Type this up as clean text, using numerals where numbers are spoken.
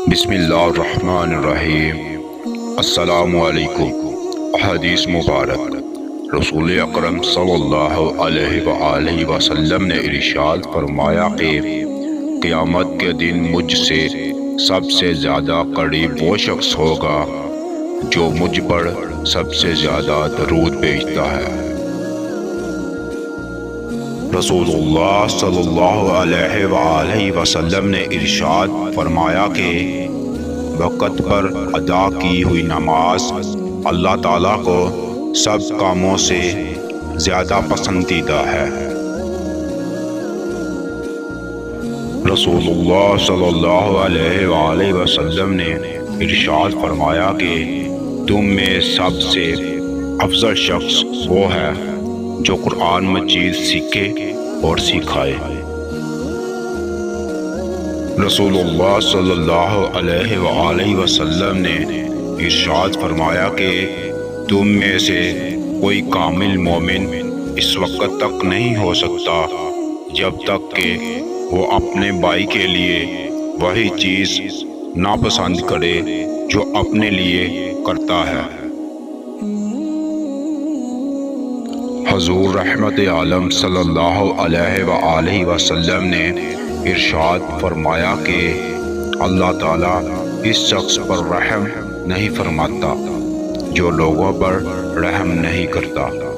بسم اللہ الرحمن الرحیم۔ السلام علیکم۔ حدیث مبارک، رسول اکرم صلی اللہ علیہ وآلہ وسلم نے ارشاد فرمایا کہ قیامت کے دن مجھ سے سب سے زیادہ قریب وہ شخص ہوگا جو مجھ پر سب سے زیادہ درود بھیجتا ہے۔ رسول اللہ صلی اللہ علیہ وآلہ وسلم نے ارشاد فرمایا کہ وقت پر ادا کی ہوئی نماز اللہ تعالیٰ کو سب کاموں سے زیادہ پسندیدہ ہے۔ رسول اللہ صلی اللہ علیہ وآلہ وسلم نے ارشاد فرمایا کہ تم میں سب سے افضل شخص وہ ہے جو قرآن مجید سیکھے اور سکھائے۔ رسول اللہ صلی اللہ علیہ وآلہ وسلم نے ارشاد فرمایا کہ تم میں سے کوئی کامل مومن اس وقت تک نہیں ہو سکتا جب تک کہ وہ اپنے بھائی کے لیے وہی چیز ناپسند کرے جو اپنے لیے کرتا ہے۔ حضور رحمت عالم صلی اللہ علیہ وآلہ وسلم نے ارشاد فرمایا کہ اللہ تعالیٰ اس شخص پر رحم نہیں فرماتا جو لوگوں پر رحم نہیں کرتا۔